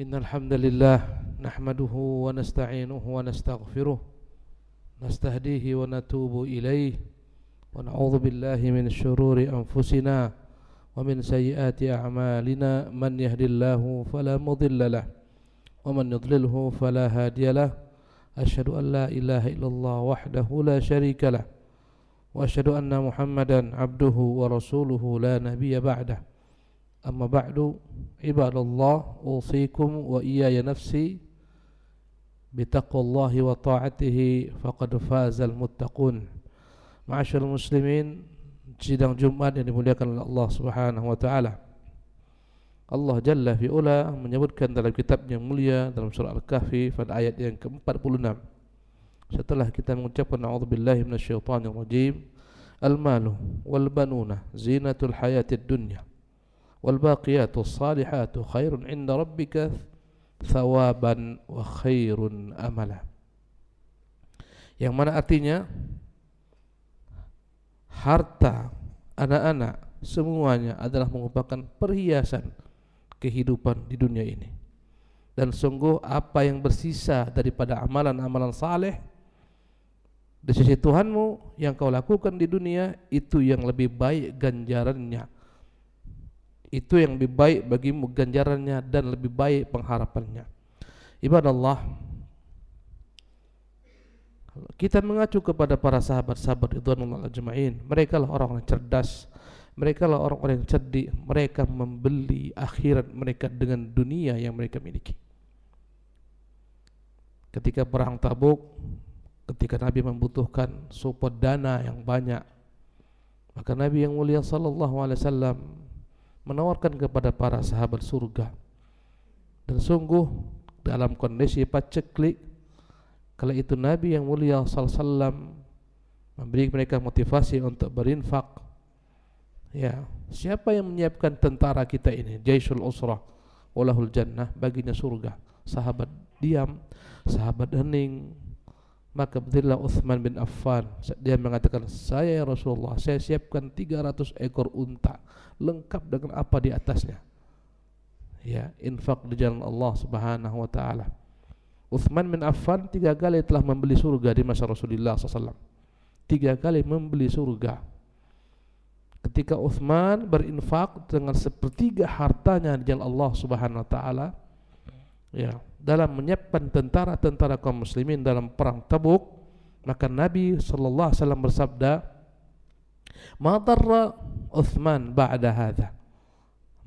Innal hamdalillah nahmaduhu wa nasta'inuhu wa nastaghfiruh nastahdihi wa natubu ilaih wa na'udzu billahi min syururi anfusina wa min sayyiati a'malina man yahdihillahu fala mudilla lah wa man yudlilhu fala hadiyalah asyhadu an la ilaha illallah wahdahu la syarika lah wa asyhadu anna Muhammadan abduhu wa rasuluhu la nabiyya ba'dah. Amma ba'du, ibadallah, usikum wa iyaya nafsi bitaqwallahi wa ta'atihi faqad fazal muttaqun. Ma'asyiral muslimin, sidang Jumat yang dimuliakan oleh Allah Subhanahu wa taala. Allah Jalla fi ula menyebutkan dalam kitab yang mulia dalam surah Al-Kahfi pada ayat yang ke-46. Setelah kita mengucapkan a'udzubillahi minasyaitonir rajim, al-malu wal banuna zinatul hayatid dunya wal baqiyatus salihatu khairun 'inda rabbika thawaban wa khairun amala. Yang mana artinya harta, anak-anak semuanya adalah merupakan perhiasan kehidupan di dunia ini. Dan sungguh apa yang bersisa daripada amalan-amalan saleh di sisi Tuhanmu yang kau lakukan di dunia, itu yang lebih baik ganjarannya. Itu yang lebih baik bagimu ganjarannya dan lebih baik pengharapannya. Ibadallah, kita mengacu kepada para sahabat-sahabat ridwanullah ajma'in. Mereka lah orang-orang cerdas, mereka lah orang-orang yang cerdik. Mereka membeli akhirat mereka dengan dunia yang mereka miliki. Ketika perang Tabuk, ketika Nabi membutuhkan support dana yang banyak, maka Nabi yang mulia sallallahu alaihi wasallam menawarkan kepada para sahabat surga. Dan sungguh dalam kondisi paceklik kala itu Nabi yang mulia sallallahu alaihi wasallam memberi mereka motivasi untuk berinfak. Ya, siapa yang menyiapkan tentara kita ini, Jaisul Usrah walahul jannah, baginya surga. Sahabat diam, sahabat hening. Maka berdirilah Uthman bin Affan. Dia mengatakan, saya ya Rasulullah, saya siapkan 300 ekor unta lengkap dengan apa di atasnya. Ya, infak di jalan Allah Subhanahu wa taala. Uthman bin Affan 3 kali telah membeli surga di masa Rasulullah SAW. 3 kali membeli surga. Ketika Uthman berinfak dengan sepertiga hartanya di jalan Allah Subhanahu wa taala, ya, dalam menyiapkan tentara-tentara kaum muslimin dalam perang Tabuk, maka Nabi sallallahu alaihi wasallam bersabda, "Ma darra Uthman ba'da hadha."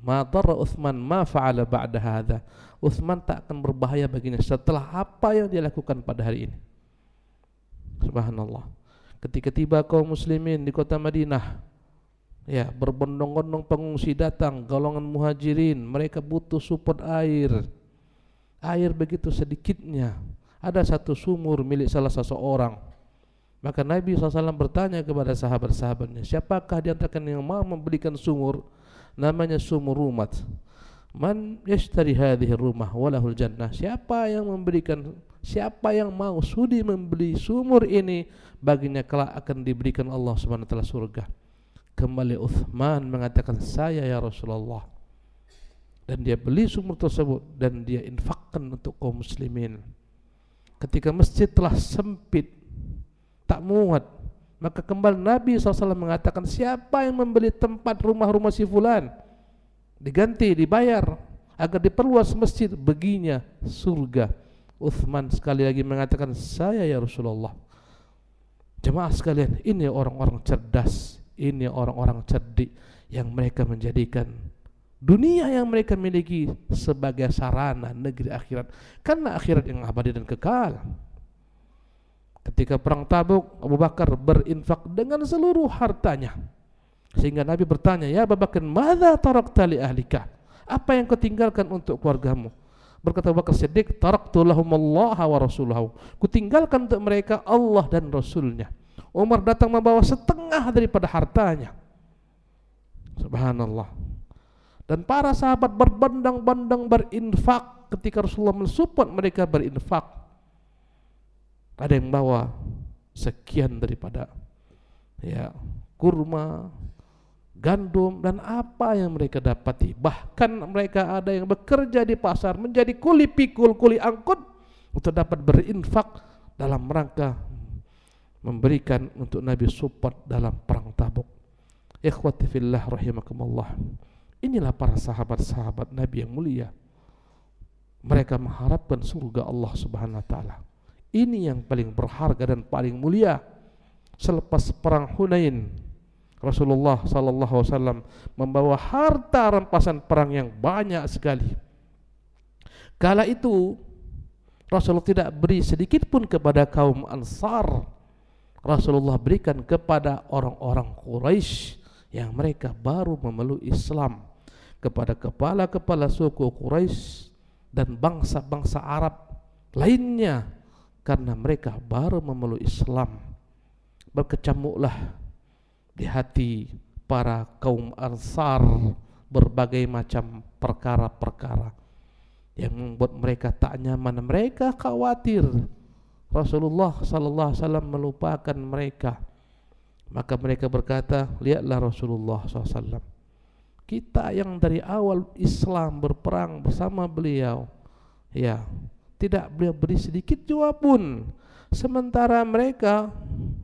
Ma darra Uthman ma fa'ala ba'da hadha. Uthman tak akan berbahaya baginya setelah apa yang dia lakukan pada hari ini. Subhanallah. Ketika tiba kaum muslimin di kota Madinah, ya, berbondong-bondong pengungsi datang, golongan muhajirin, mereka butuh support air. Air begitu sedikitnya. Ada satu sumur milik salah seseorang. Maka Nabi SAW bertanya kepada sahabat-sahabatnya, siapakah di antara kalian yang mau membelikan sumur? Namanya sumur Rumat. Man yashtari hadhihi rumah walahul jannah. Siapa yang memberikan, siapa yang mau sudi membeli sumur ini, baginya kelak akan diberikan Allah Subhanahu wa taala surga. Kembali Uthman mengatakan, saya ya Rasulullah. Dan dia beli sumur tersebut dan dia infakkan untuk kaum muslimin. Ketika masjid telah sempit, tak muat, maka kembali Nabi SAW mengatakan, siapa yang membeli tempat rumah-rumah si fulan, diganti, dibayar agar diperluas masjid, baginya surga. Uthman sekali lagi mengatakan, saya ya Rasulullah. Jemaah sekalian, ini orang-orang cerdas, ini orang-orang cerdik yang mereka menjadikan dunia yang mereka miliki sebagai sarana negeri akhirat, karena akhirat yang abadi dan kekal. Ketika perang Tabuk, Abu Bakar berinfak dengan seluruh hartanya, sehingga Nabi bertanya, ya Abu Bakar, madza tarakta li ahlika? Apa yang kau tinggalkan untuk keluargamu? Berkata Abu Bakar Siddiq, taraktu lahumallaha wa rasulahu. Kutinggalkan untuk mereka Allah dan Rasulnya. Umar datang membawa setengah daripada hartanya. Subhanallah. Dan para sahabat berbondong-bondong berinfak ketika Rasulullah mensupport mereka berinfak. Ada yang bawa sekian daripada, ya, kurma, gandum, dan apa yang mereka dapati. Bahkan mereka ada yang bekerja di pasar menjadi kuli pikul, kuli angkut untuk dapat berinfak dalam rangka memberikan untuk Nabi support dalam perang Tabuk. Ikhwati fillah rahimakumullah. Inilah para sahabat-sahabat Nabi yang mulia. Mereka mengharapkan surga Allah Subhanahu wa taala. Ini yang paling berharga dan paling mulia. Selepas perang Hunain, Rasulullah sallallahu alaihi wasallam membawa harta rampasan perang yang banyak sekali. Kala itu Rasulullah tidak beri sedikit pun kepada kaum Ansar. Rasulullah berikan kepada orang-orang Quraisy yang mereka baru memeluk Islam, kepada kepala-kepala suku Quraisy dan bangsa-bangsa Arab lainnya, karena mereka baru memeluk Islam. Berkecamuklah di hati para kaum Ansar berbagai macam perkara-perkara yang membuat mereka tak nyaman. Mereka khawatir Rasulullah sallallahu alaihi wasallam melupakan mereka. Maka mereka berkata, lihatlah Rasulullah SAW, kita yang dari awal Islam berperang bersama beliau, ya, tidak beliau beri sedikit jua pun. Sementara mereka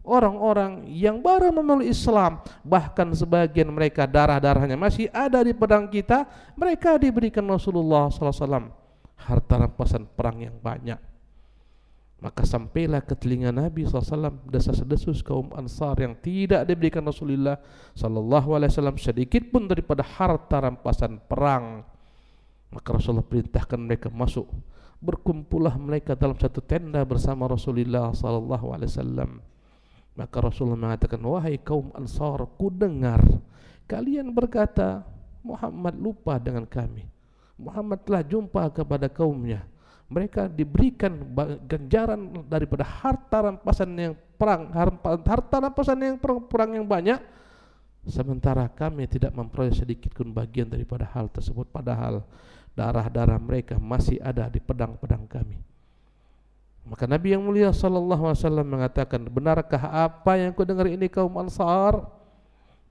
orang-orang yang baru memeluk Islam, bahkan sebagian mereka darah-darahnya masih ada di pedang kita, mereka diberikan Rasulullah SAW harta rampasan perang yang banyak. Maka sampailah ke telinga Nabi SAW desas-desus kaum Ansar yang tidak diberikan Rasulullah SAW sedikit pun daripada harta rampasan perang. Maka Rasulullah perintahkan mereka masuk. Berkumpullah mereka dalam satu tenda bersama Rasulullah SAW. Maka Rasulullah mengatakan, wahai kaum Ansar, ku dengar kalian berkata Muhammad lupa dengan kami. Muhammad telah jumpa kepada kaumnya. Mereka diberikan ganjaran daripada harta rampasan yang perang, harta rampasan yang perang yang banyak, sementara kami tidak memperoleh sedikit pun bagian daripada hal tersebut, padahal darah-darah mereka masih ada di pedang-pedang kami. Maka Nabi yang mulia sallallahu alaihi wasallam mengatakan, benarkah apa yang kau dengar ini kaum Ansar?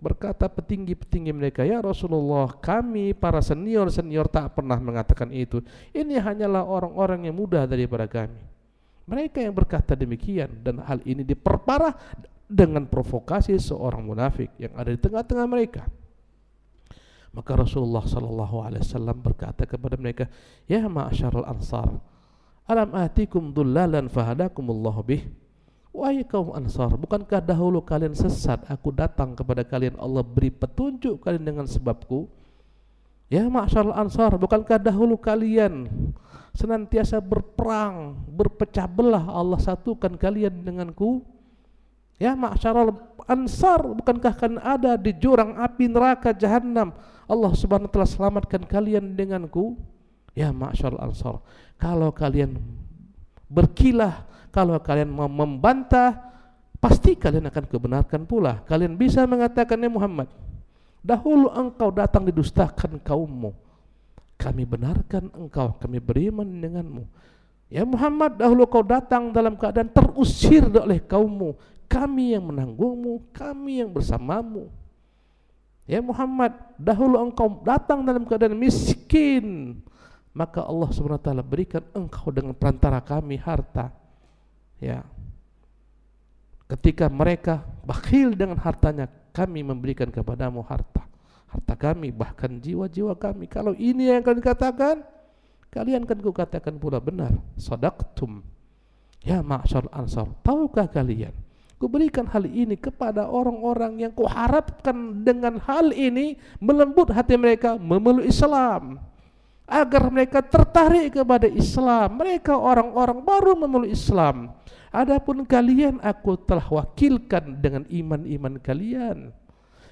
Berkata petinggi-petinggi mereka, ya Rasulullah, kami para senior-senior tak pernah mengatakan itu. Ini hanyalah orang-orang yang muda daripada kami. Mereka yang berkata demikian, dan hal ini diperparah dengan provokasi seorang munafik yang ada di tengah-tengah mereka. Maka Rasulullah sallallahu alaihi wasallam berkata kepada mereka, ya ma'syarul ansar, alam atikum dhullalan fahadakumullahu bih. Wahai kaum Ansar, bukankah dahulu kalian sesat, aku datang kepada kalian, Allah beri petunjuk kalian dengan sebabku. Ya ma'syarul Ansar, bukankah dahulu kalian senantiasa berperang, berpecah belah, Allah satukan kalian denganku. Ya ma'syarul Ansar, bukankah kalian ada di jurang api neraka Jahannam, Allah subhanahu wa ta'ala selamatkan kalian denganku. Ya ma'syarul Ansar, kalau kalian berkilah, kalau kalian mau membantah, pasti kalian akan kebenarkan pula. Kalian bisa mengatakan, ya Muhammad, dahulu engkau datang didustakan kaummu, kami benarkan engkau, kami beriman denganmu. Ya Muhammad, dahulu kau datang dalam keadaan terusir oleh kaummu, kami yang menanggungmu, kami yang bersamamu. Ya Muhammad, dahulu engkau datang dalam keadaan miskin, maka Allah SWT berikan engkau dengan perantara kami harta. Ya, ketika mereka bakhil dengan hartanya, kami memberikan kepadamu harta kami, bahkan jiwa-jiwa kami. Kalau ini yang kalian katakan, kalian kan kukatakan pula benar. Sadaqtum ya ma'syar ansar, tahukah kalian, kuberikan hal ini kepada orang-orang yang kuharapkan dengan hal ini melembut hati mereka memeluk Islam, agar mereka tertarik kepada Islam. Mereka orang-orang baru memeluk Islam. Adapun kalian, aku telah wakilkan dengan iman-iman kalian.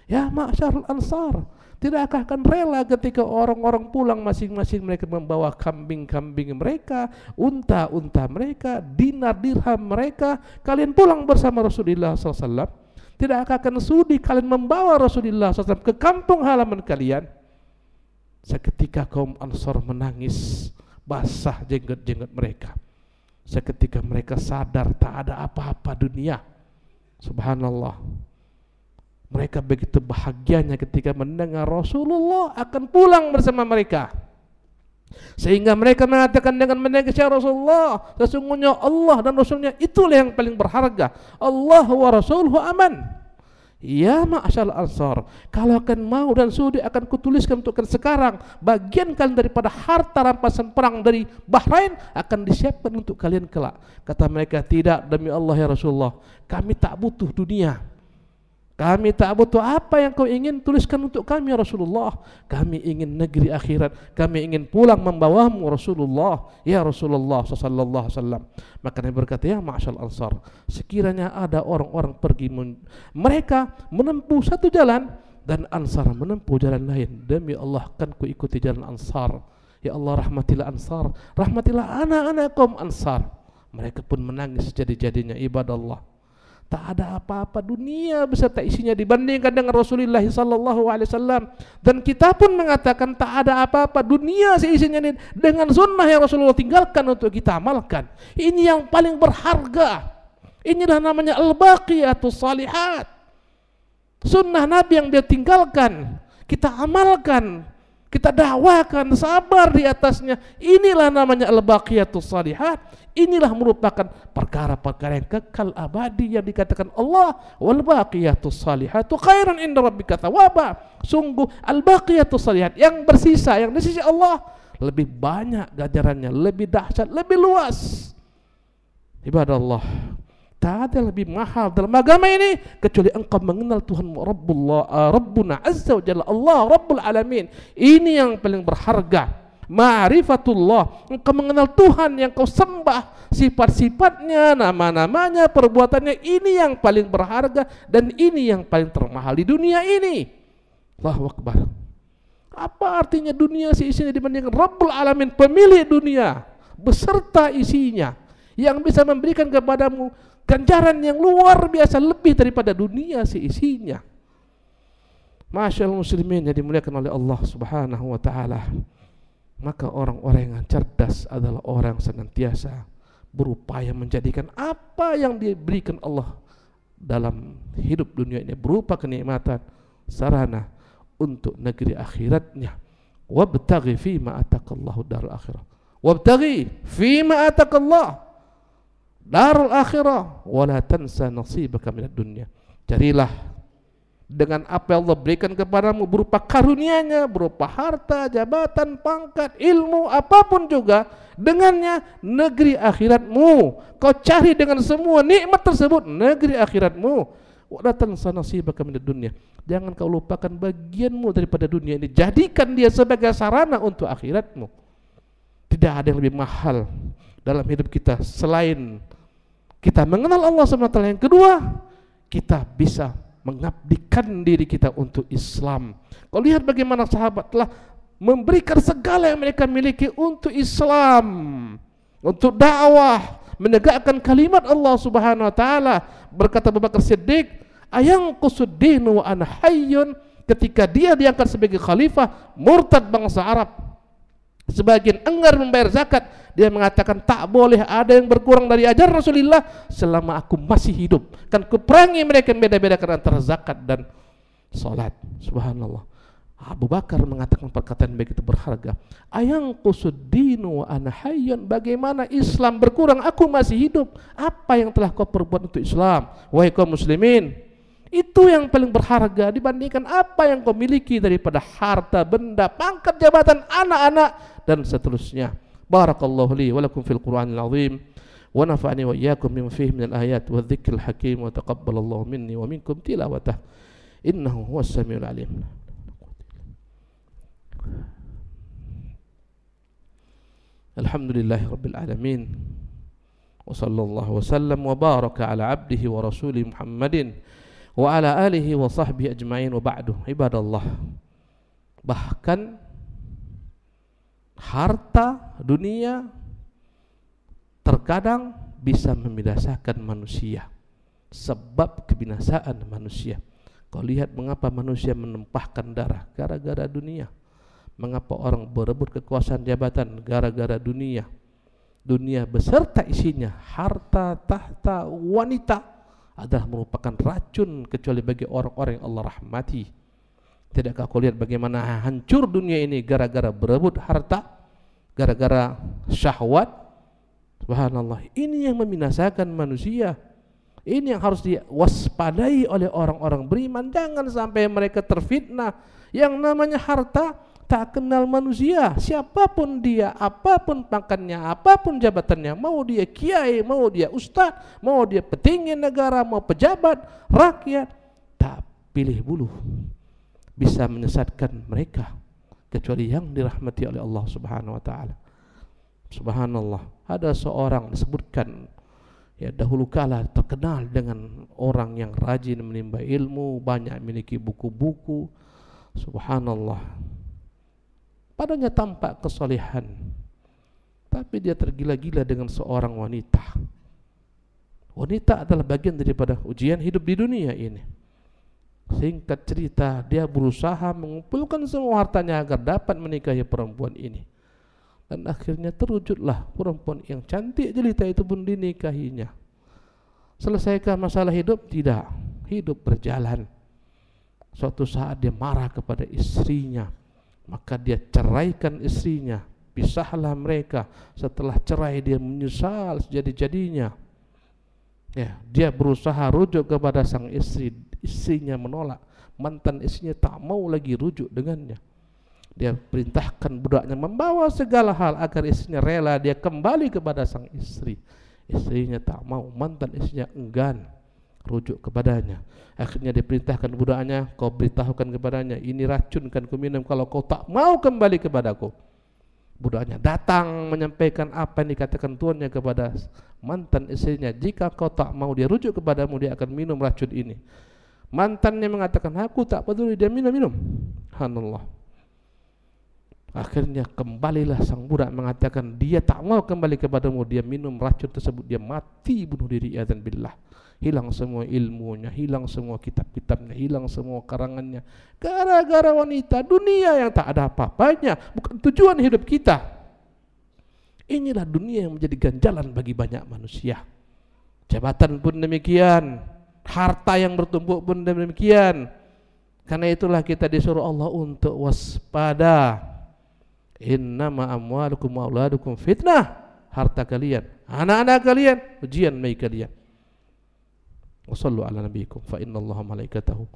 Ya ma'syarul ansar, tidakkah akan rela ketika orang-orang pulang masing-masing mereka membawa kambing-kambing mereka, unta-unta mereka, dinar dirham mereka, kalian pulang bersama Rasulullah SAW? Tidakkah akan sudi kalian membawa Rasulullah SAW ke kampung halaman kalian? Seketika kaum Ansar menangis, basah jenggot-jenggot mereka. Seketika mereka sadar tak ada apa-apa dunia. Subhanallah. Mereka begitu bahagianya ketika mendengar Rasulullah akan pulang bersama mereka, sehingga mereka mengatakan dengan mendengar ya Rasulullah, sesungguhnya Allah dan Rasulnya itulah yang paling berharga. Allah wa Rasuluhu aman. Ya ma'asyal ansar, kalau akan mau dan sudi akan kutuliskan untuk kalian sekarang, bagian kalian daripada harta rampasan perang dari Bahrain akan disiapkan untuk kalian kelak. Kata mereka, tidak, demi Allah ya Rasulullah, kami tak butuh dunia, kami tak butuh apa yang kau ingin tuliskan untuk kami ya Rasulullah. Kami ingin negeri akhirat, kami ingin pulang membawamu Rasulullah, ya Rasulullah sallallahu alaihi wasallam. Maka Nabi berkata, ya ma'asyal ansar, sekiranya ada orang-orang pergi mereka menempuh satu jalan dan Ansar menempuh jalan lain, demi Allah akan ku ikuti jalan Ansar. Ya Allah, rahmatilah Ansar, rahmatilah anak-anak kaum Ansar. Mereka pun menangis jadi-jadinya. Ibadah Allah, tak ada apa-apa dunia beserta isinya dibandingkan dengan Rasulullah sallallahu alaihi wasallam. Dan kita pun mengatakan tak ada apa-apa dunia seisinya ini dengan sunnah yang Rasulullah tinggalkan untuk kita amalkan. Ini yang paling berharga. Inilah namanya al-baqiyatus salihat. Sunnah Nabi yang dia tinggalkan, kita amalkan, kita dakwakan, sabar di atasnya. Inilah namanya al-baqiyatus salihat. Inilah merupakan perkara-perkara yang kekal abadi yang dikatakan Allah, wal baqiyatus salihatu khairan inda rabbika thawaba. Sungguh al-baqiyatus salihat yang bersisa, yang di sisi Allah lebih banyak ganjarannya, lebih dahsyat, lebih luas. Ibadah Allah, tak ada lebih mahal dalam agama ini kecuali engkau mengenal Tuhan Rabbuna Azza wa Jalla, Allah Rabbul Alamin. Ini yang paling berharga. Ma'rifatullah, engkau mengenal Tuhan yang kau sembah, sifat-sifatnya, nama-namanya, perbuatannya. Ini yang paling berharga dan ini yang paling termahal di dunia ini. Allahu Akbar. Apa artinya dunia seisinya dibandingkan Rabbul Alamin, pemilik dunia beserta isinya, yang bisa memberikan kepadamu ganjaran yang luar biasa lebih daripada dunia seisinya. Masyaallah muslimin yang dimuliakan oleh Allah Subhanahu wa taala. Maka orang-orang yang cerdas adalah orang yang senantiasa berupaya menjadikan apa yang diberikan Allah dalam hidup dunia ini berupa kenikmatan sarana untuk negeri akhiratnya. Wabtaghi fima ataqallahu darul akhirah. Wabtaghi fima ataqallah darul akhirah wala tansa nasibaka minad dunya. Carilah dengan apa yang Allah berikan kepadamu berupa karunia-Nya, berupa harta, jabatan, pangkat, ilmu, apapun juga, dengannya negeri akhiratmu. Kau cari dengan semua nikmat tersebut negeri akhiratmu. Wala tansa nasibaka minad dunya. Jangan kau lupakan bagianmu daripada dunia ini. Jadikan dia sebagai sarana untuk akhiratmu. Tidak ada yang lebih mahal dalam hidup kita selain kita mengenal Allah SWT. Yang kedua, kita bisa mengabdikan diri kita untuk Islam. Kau lihat bagaimana sahabat telah memberikan segala yang mereka miliki untuk Islam, untuk dakwah, menegakkan kalimat Allah Subhanahu wa taala. Berkata Abu Bakar Siddiq, "Ayang qusuddinu wa ana hayyun." Ketika dia diangkat sebagai khalifah, murtad bangsa Arab, sebagian enggar membayar zakat. Dia mengatakan tak boleh ada yang berkurang dari ajaran Rasulullah selama aku masih hidup. Kan kuperangi mereka yang beda-bedakan antara zakat dan salat. Subhanallah. Abu Bakar mengatakan perkataan begitu berharga. Ayang qusuddinu wa ana hayyun. Bagaimana Islam berkurang aku masih hidup? Apa yang telah kau perbuat untuk Islam, wahai kaum muslimin? Itu yang paling berharga dibandingkan apa yang kau miliki daripada harta, benda, pangkat, jabatan, anak-anak dan seterusnya. Barakallahu li wa lakum fil Qur'anil azim wa nafa'ani wa iyyakum bima fihi minal ayat wa dzikril hakim wa taqabbalallahu minni wa minkum tilawatah innahu huwas samiul alim. Alhamdulillahi rabbil alamin wa sallallahu wa sallam wa baraka ala abdihi wa rasulih Muhammadin wa ala alihi wa sahbihi ajma'in wa ba'du. Ibadallah, bahkan harta dunia terkadang bisa membinasakan manusia, sebab kebinasaan manusia. Kau lihat mengapa manusia menumpahkan darah gara-gara dunia. Mengapa orang berebut kekuasaan jabatan gara-gara dunia. Dunia beserta isinya, harta, tahta, wanita, adalah merupakan racun kecuali bagi orang-orang yang Allah rahmati. Tidakkah kau lihat bagaimana hancur dunia ini gara-gara berebut harta, gara-gara syahwat? Subhanallah, ini yang membinasakan manusia. Ini yang harus diwaspadai oleh orang-orang beriman. Jangan sampai mereka terfitnah. Yang namanya harta tak kenal manusia. Siapapun dia, apapun pangkatnya, apapun jabatannya, mau dia kiai, mau dia ustaz, mau dia petinggi negara, mau pejabat, rakyat, tak pilih bulu. Bisa menyesatkan mereka kecuali yang dirahmati oleh Allah Subhanahu wa taala. Subhanallah, ada seorang disebutkan ya dahulu kala terkenal dengan orang yang rajin menimba ilmu, banyak memiliki buku-buku. Subhanallah, padanya tampak kesolehan, tapi dia tergila-gila dengan seorang wanita. Wanita adalah bagian daripada ujian hidup di dunia ini. Singkat cerita, dia berusaha mengumpulkan semua hartanya agar dapat menikahi perempuan ini. Dan akhirnya terwujudlah perempuan yang cantik jelita itu pun dinikahinya. Selesaikan masalah hidup? Tidak. Hidup berjalan. Suatu saat dia marah kepada istrinya, maka dia ceraikan istrinya. Pisahlah mereka. Setelah cerai dia menyesal sejadi-jadinya. Ya, dia berusaha rujuk kepada sang istri. Istrinya menolak. Mantan istrinya tak mau lagi rujuk dengannya. Dia perintahkan budaknya membawa segala hal agar istrinya rela dia kembali kepada sang istri. Istrinya tak mau, mantan istrinya enggan rujuk kepadanya. Akhirnya diperintahkan budaknya, kau beritahukan kepadanya, ini racun kan kau minum kalau kau tak mau kembali kepadaku. Budaknya datang menyampaikan apa yang dikatakan tuannya kepada mantan istrinya, jika kau tak mau dia rujuk kepadamu, dia akan minum racun ini. Mantannya mengatakan, aku tak peduli, dia minum. Subhanallah. Akhirnya kembalilah sang budak mengatakan dia tak mau kembali kepadamu, dia minum racun tersebut, dia mati bunuh diri, adzan billah. Hilang semua ilmunya, hilang semua kitab-kitabnya, hilang semua karangannya, gara-gara wanita. Dunia yang tak ada apa-apanya, bukan tujuan hidup kita. Inilah dunia yang menjadi ganjalan bagi banyak manusia. Jabatan pun demikian, harta yang bertumpuk pun demikian. Karena itulah kita disuruh Allah untuk waspada. Innama amwalukum wa auladukum fitnah. Harta kalian, anak-anak kalian, ujian bagi kalian. Wassallu ala nabiyikum fa innallaha malaikatahu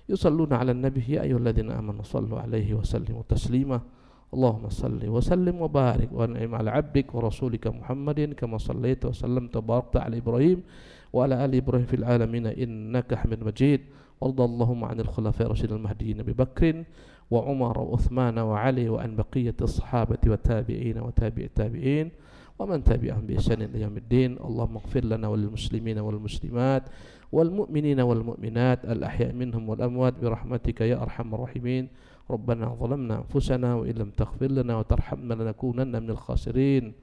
yusalluna ala nabi ya ayyuhalladzina amanu sallu alaihi wa sallimu taslima. Allahumma salli wa sallim wa barik wa an'im ala 'abdik wa rasulika Muhammadin kama sallaita wa sallamta wa barakta ala Ibrahim wa ala ali Ibrahim fil alamin innaka Hamidum Majid. Wardallahumma 'anil khulafa'ir rasyidil mahdiyyin Abi Bakrin wa Umar wa Uthman wa Ali wa an baqiyati ashabati wa tabi'in wa tabi'i tabi'in wa man tabi'ahum bi ihsan ila yaumiddin. Allahumma ighfir lana wal muslimina wal muslimat wal mu'minina wal mu'minat al ahya' minhum wal amwat bi rahmatika ya arhamar rahimin. Rabbana zalamna anfusana wa illam taghfir lana wa tarhamna lanakunanna minal khasirin.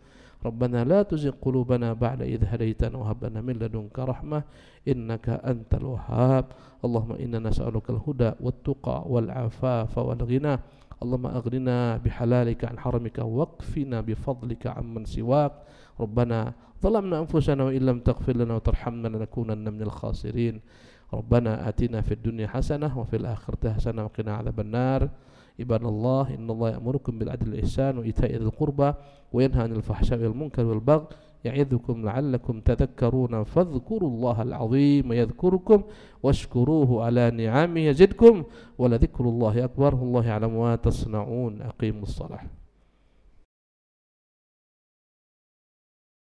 Rabbana la tuzigh qulubana ba'da idh hadaytana wa hab lana min ladunka rahmah innaka antal wahhab. Allahumma inna nas'aluka al-huda wat-tuqa wal-'afafa wal-ghina. Allahumma aghnina bihalalika an haramika waqfina bifadlika amman siwak. Rabbana zalamna anfusana wa illam taghfir lana wa tarhamna lanakunanna minal khasirin. Rabbana atina fid dunya hasanah wa fil akhirati hasanah wa qina 'adzabannar. Ibadallah, innallaha ya'murukum bil 'adli wal ihsan wa ita'i dzil qurba wa yanha 'anil fahsya'i wal munkari wal baghi ya'idzukum la'allakum tadhakkaruna fadhkurullaha al-'azim yadhkurukum washkuruhu 'ala ni'amihi yazidkum wa la dzikrullahi akbar. Wallahu ya'lamu ma tasna'un. Aqimus shalah.